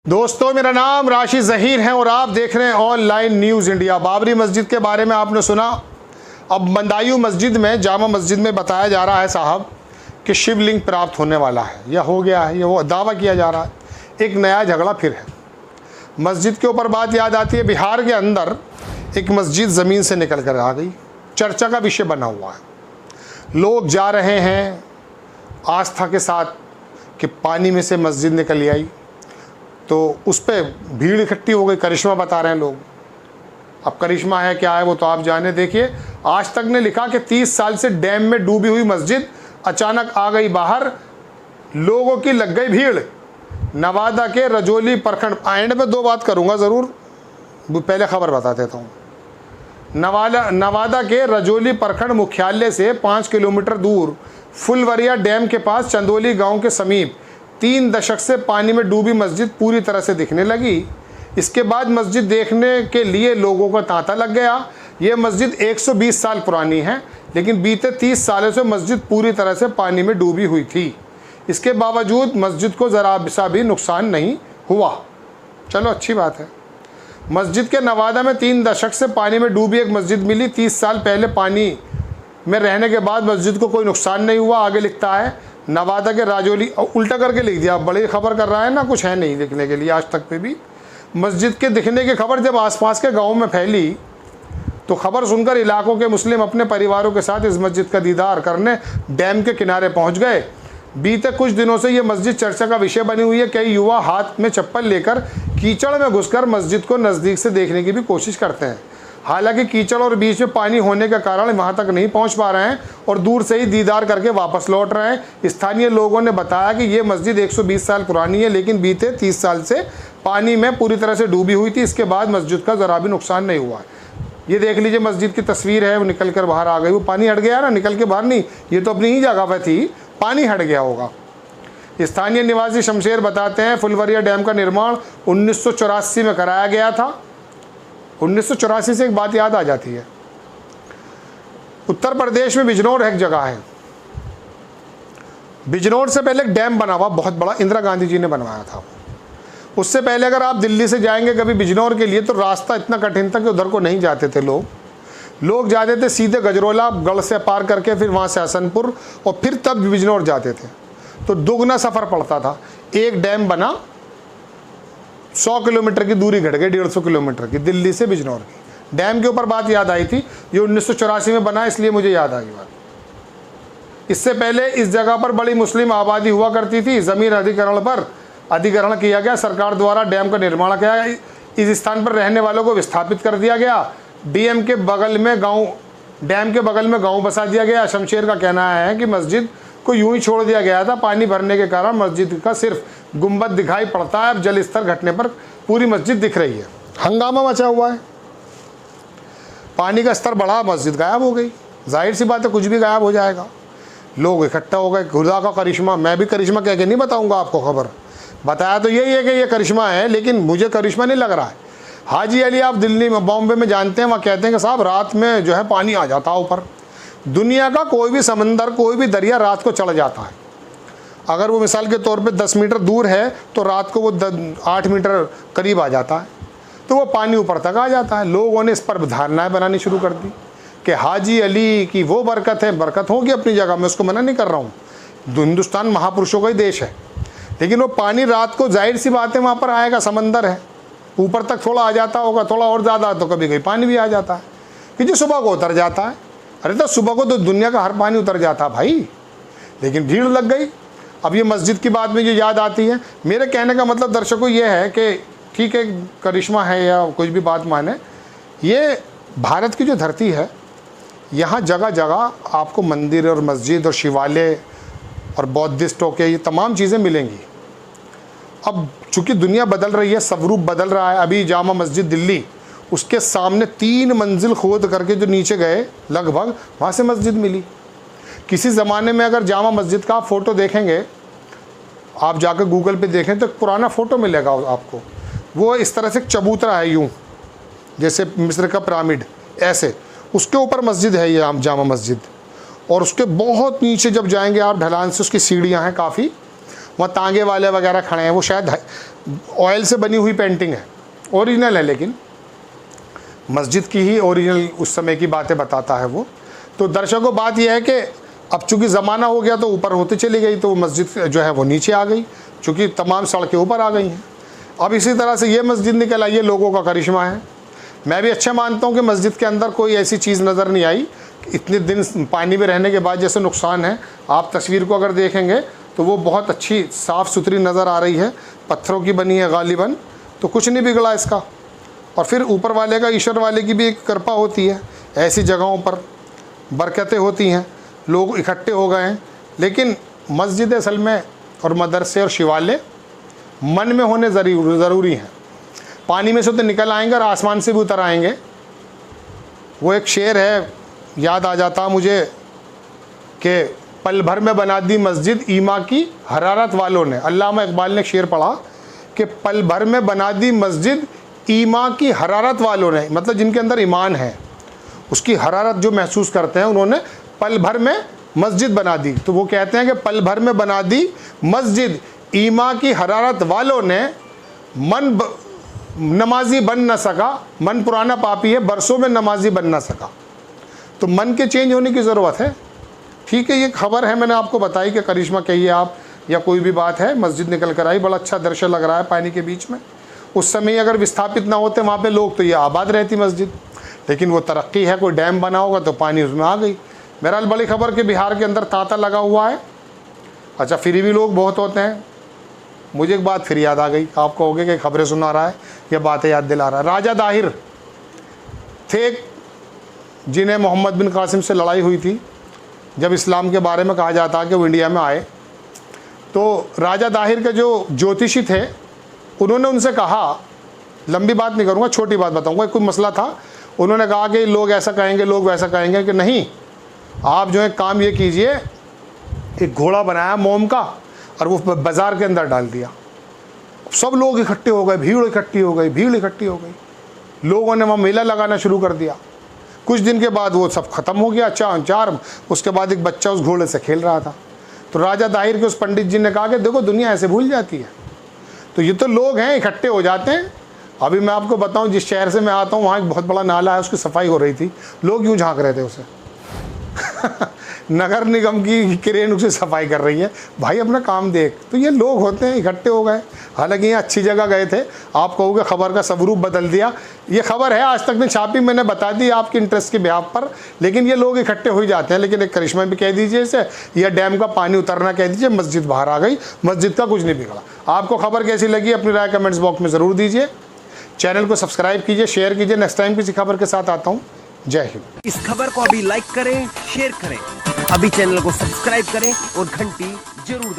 दोस्तों, मेरा नाम राशि ज़हीर है और आप देख रहे हैं ऑनलाइन न्यूज़ इंडिया। बाबरी मस्जिद के बारे में आपने सुना। अब मंदायू मस्जिद में, जामा मस्जिद में बताया जा रहा है साहब कि शिवलिंग प्राप्त होने वाला है या हो गया है, ये वो दावा किया जा रहा है। एक नया झगड़ा फिर है। मस्जिद के ऊपर बात याद आती है। बिहार के अंदर एक मस्जिद ज़मीन से निकल कर आ गई, चर्चा का विषय बना हुआ है। लोग जा रहे हैं आस्था के साथ कि पानी में से मस्जिद निकल आई, तो उस पर भीड़ इकट्ठी हो गई। करिश्मा बता रहे हैं लोग। अब करिश्मा है क्या है वो तो आप जाने। देखिए, आज तक ने लिखा कि 30 साल से डैम में डूबी हुई मस्जिद अचानक आ गई बाहर, लोगों की लग गई भीड़। नवादा के रजौली प्रखंड, एंड में 2 बात करूंगा ज़रूर, पहले खबर बता देता हूँ। नवादा के रजौली प्रखंड मुख्यालय से 5 किलोमीटर दूर फुलवरिया डैम के पास चंदोली गांव के समीप 3 दशक से पानी में डूबी मस्जिद पूरी तरह से दिखने लगी। इसके बाद मस्जिद देखने के लिए लोगों का तांता लग गया। ये मस्जिद 120 साल पुरानी है, लेकिन बीते 30 सालों से मस्जिद पूरी तरह से पानी में डूबी हुई थी। इसके बावजूद मस्जिद को ज़रा सा भी नुकसान नहीं हुआ। चलो, अच्छी बात है। मस्जिद के नवादा में 3 दशक से पानी में डूबी एक मस्जिद मिली। 30 साल पहले पानी में रहने के बाद मस्जिद को कोई नुकसान नहीं हुआ। आगे लिखता है नवादा के राजौली, उल्टा करके लिख दिया। बड़ी खबर कर रहा है ना, कुछ है नहीं लिखने के लिए आज तक पे भी। मस्जिद के दिखने की खबर जब आसपास के गाँव में फैली तो खबर सुनकर इलाकों के मुस्लिम अपने परिवारों के साथ इस मस्जिद का दीदार करने डैम के किनारे पहुंच गए। बीते कुछ दिनों से ये मस्जिद चर्चा का विषय बनी हुई है। कई युवा हाथ में चप्पल लेकर कीचड़ में घुसकर मस्जिद को नज़दीक से देखने की भी कोशिश करते हैं। हालांकि कीचड़ और बीच में पानी होने के कारण वहां तक नहीं पहुंच पा रहे हैं और दूर से ही दीदार करके वापस लौट रहे हैं। स्थानीय लोगों ने बताया कि ये मस्जिद 120 साल पुरानी है, लेकिन बीते 30 साल से पानी में पूरी तरह से डूबी हुई थी। इसके बाद मस्जिद का ज़रा भी नुकसान नहीं हुआ है। ये देख लीजिए, मस्जिद की तस्वीर है, वो निकल कर बाहर आ गई। वो पानी हट गया ना, निकल के बाहर नहीं, ये तो अपनी ही जगह पर थी, पानी हट गया होगा। स्थानीय निवासी शमशेर बताते हैं फुलवरिया डैम का निर्माण 1984 में कराया गया था। 1984 से एक बात याद आ जाती है। उत्तर प्रदेश में बिजनौर एक जगह है। बिजनौर से पहले एक डैम बना हुआ बहुत बड़ा, इंदिरा गांधी जी ने बनवाया था। उससे पहले अगर आप दिल्ली से जाएंगे कभी बिजनौर के लिए तो रास्ता इतना कठिन था कि उधर को नहीं जाते थे लोग जाते थे सीधे गजरोला गढ़ से पार करके, फिर वहाँ से हसनपुर और फिर तब बिजनौर जाते थे। तो दुगना सफ़र पड़ता था। एक डैम बना, 100 किलोमीटर की दूरी घट गई, 150 किलोमीटर की, दिल्ली से बिजनौर की। डैम के ऊपर बात याद आई थी। ये 1984 में बना, इसलिए मुझे याद आ गई बात। इससे पहले इस जगह पर बड़ी मुस्लिम आबादी हुआ करती थी। ज़मीन अधिग्रहण किया गया। सरकार द्वारा डैम का निर्माण किया गया। इस स्थान पर रहने वालों को विस्थापित कर दिया गया। डैम के बगल में गाँव बसा दिया गया। शमशेर का कहना है कि मस्जिद को यूं ही छोड़ दिया गया था। पानी भरने के कारण मस्जिद का सिर्फ गुंबद दिखाई पड़ता है। अब जल स्तर घटने पर पूरी मस्जिद दिख रही है। हंगामा मचा हुआ है। पानी का स्तर बढ़ा, मस्जिद गायब हो गई। जाहिर सी बात है, कुछ भी गायब हो जाएगा। लोग इकट्ठा हो गए। खुदा का करिश्मा, मैं भी करिश्मा कह के नहीं बताऊंगा आपको। खबर बताया तो यही है कि ये करिश्मा है, लेकिन मुझे करिश्मा नहीं लग रहा है। हाजी अली आप दिल्ली में, बॉम्बे में जानते हैं, वहाँ कहते हैं कि साहब रात में जो है पानी आ जाता है ऊपर। दुनिया का कोई भी समंदर, कोई भी दरिया रात को चढ़ जाता है। अगर वो मिसाल के तौर पे 10 मीटर दूर है तो रात को वो 8 मीटर करीब आ जाता है, तो वो पानी ऊपर तक आ जाता है। लोगों ने इस पर धारणाएं बनानी शुरू कर दी कि हाजी अली की वो बरकत है। बरकत होगी अपनी जगह, मैं उसको मना नहीं कर रहा हूँ। हिंदुस्तान महापुरुषों का ही देश है, लेकिन वो पानी रात को, जाहिर सी बात है, वहाँ पर आएगा। समंदर है, ऊपर तक थोड़ा आ जाता होगा, थोड़ा और ज़्यादा तो कभी कभी पानी भी आ जाता है कि जो सुबह को उतर जाता है। अरे तो सुबह को तो दुनिया का हर पानी उतर जाता है भाई, लेकिन भीड़ लग गई। अब ये मस्जिद की बात मुझे याद आती है। मेरे कहने का मतलब दर्शकों ये है कि ठीक है, करिश्मा है या कुछ भी बात माने, ये भारत की जो धरती है, यहाँ जगह जगह आपको मंदिर और मस्जिद और शिवालय और बौद्धिस्टों के ये तमाम चीज़ें मिलेंगी। अब चूँकि दुनिया बदल रही है, स्वरूप बदल रहा है। अभी जामा मस्जिद दिल्ली, उसके सामने 3 मंजिल खोद करके जो नीचे गए लगभग, वहाँ से मस्जिद मिली। किसी ज़माने में अगर जामा मस्जिद का आप फ़ोटो देखेंगे, आप जाकर गूगल पे देखें तो पुराना फ़ोटो मिलेगा आपको। वो इस तरह से चबूतरा है, यूँ जैसे मिस्र का पिरामिड, ऐसे उसके ऊपर मस्जिद है ये जामा मस्जिद। और उसके बहुत नीचे जब जाएंगे आप ढलान से, उसकी सीढ़ियाँ हैं काफ़ी, वहाँ तांगे वाले वगैरह खड़े हैं, वो शायद ऑयल से बनी हुई पेंटिंग है, ओरिजिनल है, लेकिन मस्जिद की ही ओरिजिनल उस समय की बातें बताता है वो। तो दर्शकों, बात यह है कि अब चूँकि ज़माना हो गया तो ऊपर होते चली गई, तो मस्जिद जो है वो नीचे आ गई, चूँकि तमाम सड़कें ऊपर आ गई हैं। अब इसी तरह से ये मस्जिद निकल आई, ये लोगों का करिश्मा है। मैं भी अच्छा मानता हूँ कि मस्जिद के अंदर कोई ऐसी चीज़ नज़र नहीं आई, इतने दिन पानी में रहने के बाद जैसे नुकसान है। आप तस्वीर को अगर देखेंगे तो वो बहुत अच्छी साफ़ सुथरी नज़र आ रही है, पत्थरों की बनी है गालिबन, तो कुछ नहीं बिगड़ा इसका। और फिर ऊपर वाले का, ईश्वर वाले की भी एक कृपा होती है, ऐसी जगहों पर बरकतें होती हैं, लोग इकट्ठे हो गए हैं। लेकिन मस्जिद असल में और मदरसे और शिवालय मन में होने ज़रूरी हैं। पानी में से तो निकल आएंगे और आसमान से भी उतर आएंगे। वो एक शेर है, याद आ जाता मुझे कि पल भर में बना दी मस्जिद ईमा की हरारत वालों ने। अल्लामा इकबाल ने शेर पढ़ा कि पल भर में बना दी मस्जिद ईमा की हरारत वालों ने, मतलब जिनके अंदर ईमान है, उसकी हरारत जो महसूस करते हैं, उन्होंने पल भर में मस्जिद बना दी। तो वो कहते हैं कि पल भर में बना दी मस्जिद ईमा की हरारत वालों ने, मन नमाजी बन न सका, मन पुराना पापी है, बरसों में नमाजी बन न सका। तो मन के चेंज होने की ज़रूरत है। ठीक है, ये खबर है, मैंने आपको बताई कि करिश्मा कहिए आप या कोई भी बात है, मस्जिद निकल कर आई, बड़ा अच्छा दृश्य लग रहा है पानी के बीच में। उस समय अगर विस्थापित ना होते वहाँ पे लोग, तो ये आबाद रहती मस्जिद। लेकिन वो तरक्की है, कोई डैम बना होगा तो पानी उसमें आ गई। बहरहाल बड़ी खबर कि बिहार के अंदर तांता लगा हुआ है। अच्छा, फ्री भी लोग बहुत होते हैं। मुझे एक बात फिर याद आ गई, आप कहोगे कि खबरें सुना रहा है या बातें याद दिला रहा है। राजा दाहिर थे जिन्हें मोहम्मद बिन कासिम से लड़ाई हुई थी। जब इस्लाम के बारे में कहा जाता है कि वो इंडिया में आए, तो राजा दाहिर के जो ज्योतिषी थे, उन्होंने उनसे कहा, लंबी बात नहीं करूँगा, छोटी बात बताऊँगा, कोई मसला था। उन्होंने कहा कि लोग ऐसा कहेंगे, लोग वैसा कहेंगे, कि नहीं, आप जो है काम ये कीजिए, एक घोड़ा बनाया मोम का और वो बाज़ार के अंदर डाल दिया। सब लोग इकट्ठे हो गए, भीड़ इकट्ठी हो गई, भीड़ इकट्ठी हो गई। लोगों ने वहाँ मेला लगाना शुरू कर दिया। कुछ दिन के बाद वो सब ख़त्म हो गया, चार। उसके बाद एक बच्चा उस घोड़े से खेल रहा था। तो राजा दाहिर के उस पंडित जी ने कहा कि देखो, दुनिया ऐसे भूल जाती है। तो ये तो लोग हैं, इकट्ठे हो जाते हैं। अभी मैं आपको बताऊं, जिस शहर से मैं आता हूं, वहाँ एक बहुत बड़ा नाला है, उसकी सफाई हो रही थी। लोग यूँ झांक रहे थे उसे नगर निगम की क्रेन उसे सफाई कर रही है। भाई अपना काम देख। तो ये लोग होते हैं, इकट्ठे हो गए। हालांकि ये अच्छी जगह गए थे। आप कहोगे खबर का स्वरूप बदल दिया। ये खबर है, आज तक ने छापी, मैंने बता दी आपके इंटरेस्ट के बिहाफ पर। लेकिन ये लोग इकट्ठे हो ही जाते हैं। लेकिन एक करिश्मा भी कह दीजिए इसे, या डैम का पानी उतरना कह दीजिए, मस्जिद बाहर आ गई, मस्जिद का कुछ नहीं बिगड़ा। आपको खबर कैसी लगी, अपनी राय कमेंट्स बॉक्स में ज़रूर दीजिए। चैनल को सब्सक्राइब कीजिए, शेयर कीजिए। नेक्स्ट टाइम किसी खबर के साथ आता हूँ। जय हिंद। इस खबर को अभी लाइक करें, शेयर करें, अभी चैनल को सब्सक्राइब करें और घंटी जरूर